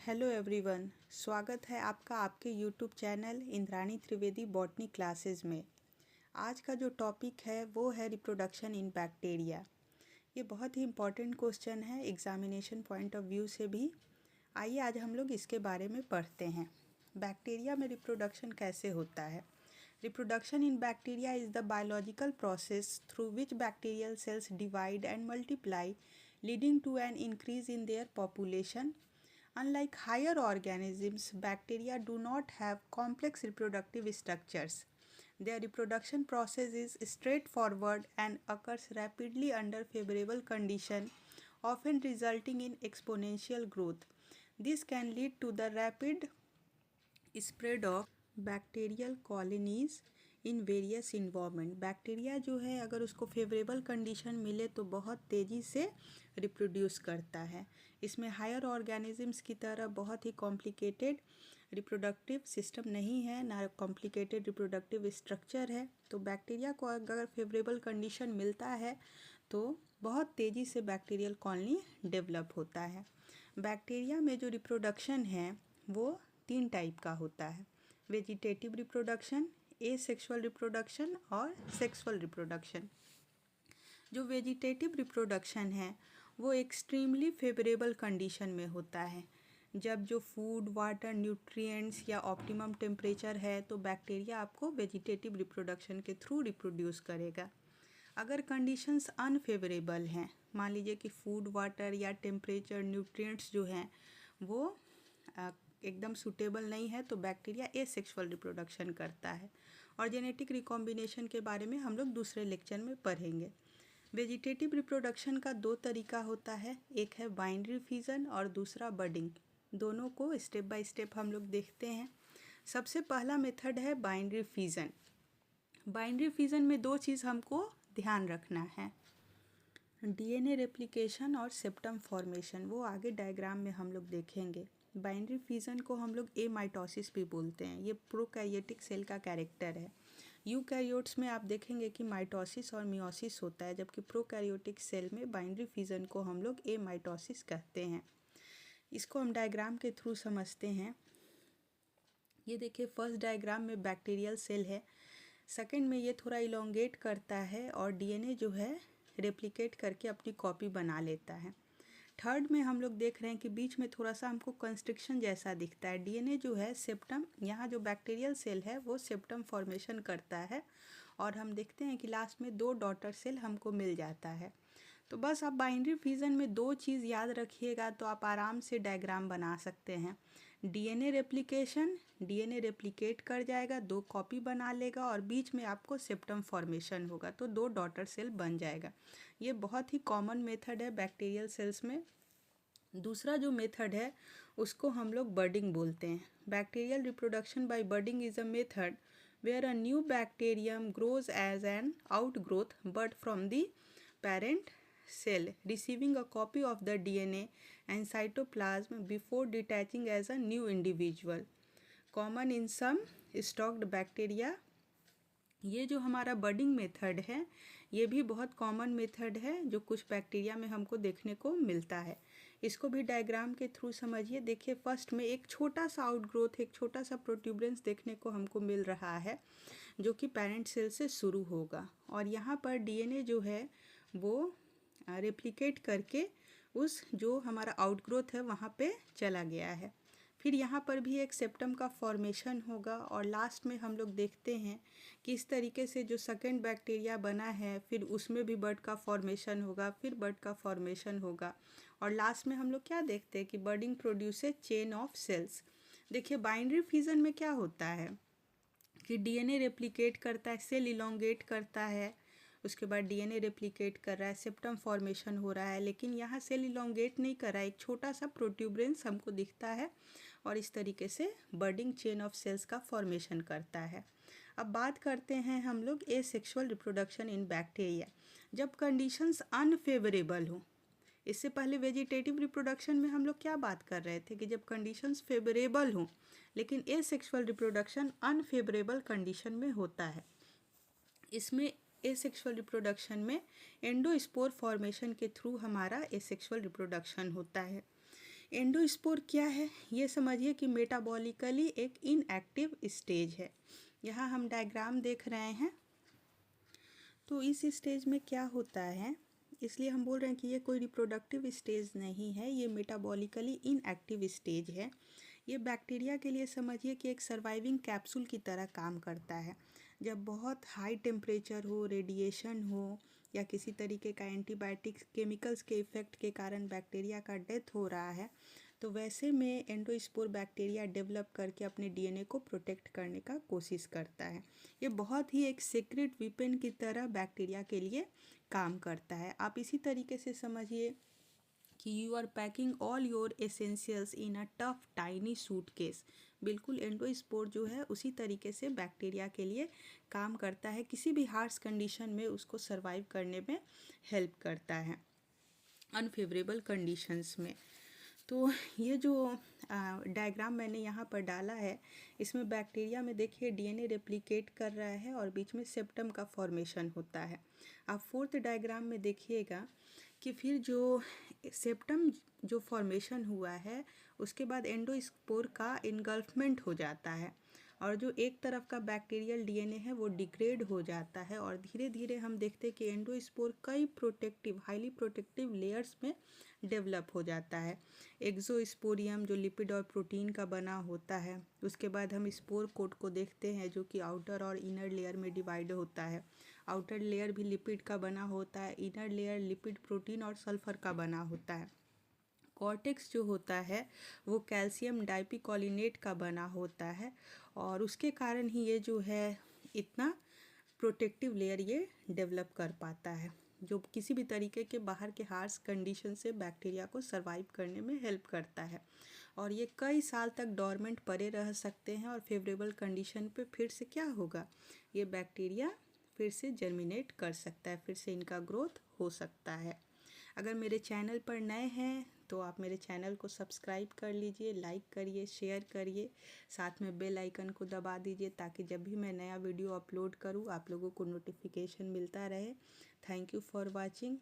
Hello everyone, स्वागत है आपका आपके YouTube channel Indrani Trivedi botany classes में। आज का जो टॉपिक है वो है रिप्रोडक्शन इन बैक्टीरिया। ये बहुत ही इम्पॉर्टेंट क्वेश्चन है एग्जामिनेशन पॉइंट ऑफ व्यू से भी। आइए आज हम लोग इसके बारे में पढ़ते हैं। बैक्टीरिया में रिप्रोडक्शन कैसे होता है। Reproduction in bacteria is the biological process through which bacterial cells divide and multiply leading to an increase in their population. Unlike higher organisms, bacteria do not have complex reproductive structures. Their reproduction process is straightforward and occurs rapidly under favorable conditions, often resulting in exponential growth. This can lead to the rapid spread of bacterial colonies in various environment. Bacteria जो है अगर उसको favourable condition मिले तो बहुत तेज़ी से reproduce करता है। इसमें हायर ऑर्गेनिजम्स की तरह बहुत ही कॉम्प्लिकेटेड रिप्रोडक्टिव सिस्टम नहीं है, ना कॉम्प्लिकेटेड रिप्रोडक्टिव स्ट्रक्चर है। तो बैक्टीरिया को अगर फेवरेबल कंडीशन मिलता है तो बहुत तेज़ी से बैक्टीरियल कॉलोनी डेवलप होता है। बैक्टीरिया में जो रिप्रोडक्शन है वो 3 टाइप का होता है: वेजिटेटिव रिप्रोडक्शन, एसेक्सुअल रिप्रोडक्शन और सेक्सुअल रिप्रोडक्शन। जो वेजिटेटिव रिप्रोडक्शन है वो एक्सट्रीमली फेवरेबल कंडीशन में होता है। जब जो फूड, वाटर, न्यूट्रिएंट्स या ऑप्टिमम टेम्परेचर है तो बैक्टीरिया आपको वेजिटेटिव रिप्रोडक्शन के थ्रू रिप्रोड्यूस करेगा। अगर कंडीशंस अनफेवरेबल हैं, मान लीजिए कि फूड, वाटर या टेम्परेचर, न्यूट्रिएंट्स जो हैं वो एकदम सूटेबल नहीं है तो बैक्टीरिया एसेक्सुअल रिप्रोडक्शन करता है। और जेनेटिक रिकॉम्बिनेशन के बारे में हम लोग दूसरे लेक्चर में पढ़ेंगे। वेजिटेटिव रिप्रोडक्शन का 2 तरीका होता है, एक है बाइनरी फिजन और दूसरा बडिंग। दोनों को स्टेप बाय स्टेप हम लोग देखते हैं। सबसे पहला मेथड है बाइनरी फिजन। बाइनरी फिजन में 2 चीज़ हमको ध्यान रखना है, डीएनए रेप्लिकेशन और सेप्टम फॉर्मेशन। वो आगे डायग्राम में हम लोग देखेंगे। बाइनरी फिजन को हम लोग एमाइटोसिस भी बोलते हैं। ये प्रोकैरियोटिक सेल का कैरेक्टर है। यूकैरियोट्स में आप देखेंगे कि माइटोसिस और मियोसिस होता है, जबकि प्रोकैरियोटिक सेल में बाइनरी फिजन को हम लोग एमाइटोसिस कहते हैं। इसको हम डायग्राम के थ्रू समझते हैं। ये देखिए, फर्स्ट डायग्राम में बैक्टीरियल सेल है, सेकेंड में ये थोड़ा इलोंगेट करता है और डीएनए जो है रेप्लिकेट करके अपनी कॉपी बना लेता है। थर्ड में हम लोग देख रहे हैं कि बीच में थोड़ा सा हमको कंस्ट्रिक्शन जैसा दिखता है। डीएनए जो है सेप्टम, यहाँ जो बैक्टीरियल सेल है वो सेप्टम फॉर्मेशन करता है और हम देखते हैं कि लास्ट में 2 डॉटर सेल हमको मिल जाता है। तो बस आप बाइनरी फिजन में 2 चीज़ याद रखिएगा तो आप आराम से डायग्राम बना सकते हैं। डीएनए रेप्लिकेशन, डीएनए रेप्लिकेट कर जाएगा, 2 कॉपी बना लेगा और बीच में आपको सेप्टम फॉर्मेशन होगा तो 2 डॉटर सेल बन जाएगा। ये बहुत ही कॉमन मेथड है बैक्टीरियल सेल्स में। दूसरा जो मेथड है उसको हम लोग बडिंग बोलते हैं। Bacterial reproduction by budding is a method where a new bacterium grows as an outgrowth bud from the parent cell, receiving a copy of the DNA and cytoplasm before detaching as a new individual. Common in some stalked bacteria. ये जो हमारा budding method है ये भी बहुत common method है जो कुछ बैक्टीरिया में हमको देखने को मिलता है। इसको भी डायग्राम के थ्रू समझिए। देखिए, फर्स्ट में एक छोटा सा आउटग्रोथ, एक छोटा सा प्रोट्यूबरेंस देखने को हमको मिल रहा है जो कि पेरेंट सेल से शुरू होगा और यहाँ पर डीएनए जो है वो रेप्लिकेट करके उस जो हमारा आउटग्रोथ है वहाँ पे चला गया है। फिर यहाँ पर भी एक सेप्टम का फॉर्मेशन होगा और लास्ट में हम लोग देखते हैं कि इस तरीके से जो सेकेंड बैक्टीरिया बना है फिर उसमें भी बड का फॉर्मेशन होगा, फिर बड का फॉर्मेशन होगा और लास्ट में हम लोग क्या देखते हैं कि budding produces chain of cells. देखिए, बाइनरी फिजन में क्या होता है कि डीएनए रेप्लिकेट करता है, सेल इलोंगेट करता है, उसके बाद डीएनए रेप्लिकेट कर रहा है, सेप्टम फॉर्मेशन हो रहा है, लेकिन यहाँ सेल इलोंगेट नहीं कर रहा है, एक छोटा सा प्रोट्यूबरेंस हमको दिखता है और इस तरीके से बडिंग चेन ऑफ सेल्स का फॉर्मेशन करता है। अब बात करते हैं हम लोग एसेक्सुअल रिप्रोडक्शन इन बैक्टीरिया। जब कंडीशंस अनफेवरेबल हो, इससे पहले वेजिटेटिव रिप्रोडक्शन में हम लोग क्या बात कर रहे थे कि जब कंडीशंस फेवरेबल हों, लेकिन एसेक्सुअल रिप्रोडक्शन अनफेवरेबल कंडीशन में होता है। इसमें एसेक्सुअल रिप्रोडक्शन में एंडोस्पोर फॉर्मेशन के थ्रू हमारा एसेक्सुअल रिप्रोडक्शन होता है। एंडोस्पोर क्या है, ये समझिए कि मेटाबॉलिकली एक इनएक्टिव स्टेज है। यहाँ हम डायग्राम देख रहे हैं। तो इस स्टेज में क्या होता है, इसलिए हम बोल रहे हैं कि ये कोई रिप्रोडक्टिव स्टेज नहीं है, ये मेटाबॉलिकली इनएक्टिव स्टेज है। ये बैक्टीरिया के लिए समझिए कि एक सर्वाइविंग कैप्सूल की तरह काम करता है। जब बहुत हाई टेम्परेचर हो, रेडिएशन हो या किसी तरीके का एंटीबायोटिक्स केमिकल्स के इफ़ेक्ट के कारण बैक्टीरिया का डेथ हो रहा है, तो वैसे में एंडोस्पोर बैक्टीरिया डेवलप करके अपने डीएनए को प्रोटेक्ट करने का कोशिश करता है। ये बहुत ही एक सीक्रेट वेपन की तरह बैक्टीरिया के लिए काम करता है। आप इसी तरीके से समझिए कि you are packing all your essentials in a tough tiny suitcase. बिल्कुल एंडोस्पोर जो है उसी तरीके से बैक्टीरिया के लिए काम करता है, किसी भी हार्श कंडीशन में उसको सर्वाइव करने में हेल्प करता है अनफेवरेबल कंडीशंस में। तो ये जो डायग्राम मैंने यहाँ पर डाला है, इसमें बैक्टीरिया में देखिए डीएनए रेप्लिकेट कर रहा है और बीच में सेप्टम का फॉर्मेशन होता है। आप फोर्थ डायग्राम में देखिएगा कि फिर जो सेप्टम जो फॉर्मेशन हुआ है उसके बाद एंडोस्पोर का इनगल्फमेंट हो जाता है और जो एक तरफ का बैक्टीरियल डीएनए है वो डिग्रेड हो जाता है और धीरे धीरे हम देखते हैं कि एंडोस्पोर कई प्रोटेक्टिव हाईली प्रोटेक्टिव लेयर्स में डेवलप हो जाता है। एक्सोस्पोरियम जो लिपिड और प्रोटीन का बना होता है, उसके बाद हम स्पोर कोट को देखते हैं जो कि आउटर और इनर लेयर में डिवाइड होता है। आउटर लेयर भी लिपिड का बना होता है, इनर लेयर लिपिड प्रोटीन और सल्फर का बना होता है। कॉर्टेक्स जो होता है वो कैल्शियम डाइपिकोलिनेट का बना होता है और उसके कारण ही ये जो है इतना प्रोटेक्टिव लेयर ये डेवलप कर पाता है, जो किसी भी तरीके के बाहर के हार्श कंडीशन से बैक्टीरिया को सर्वाइव करने में हेल्प करता है। और ये कई साल तक डोरमेंट पड़े रह सकते हैं और फेवरेबल कंडीशन पे फिर से क्या होगा, ये बैक्टीरिया फिर से जर्मिनेट कर सकता है, फिर से इनका ग्रोथ हो सकता है। अगर मेरे चैनल पर नए हैं तो आप मेरे चैनल को सब्सक्राइब कर लीजिए, लाइक करिए, शेयर करिए, साथ में बेल आइकन को दबा दीजिए ताकि जब भी मैं नया वीडियो अपलोड करूँ आप लोगों को नोटिफिकेशन मिलता रहे। Thank you for watching.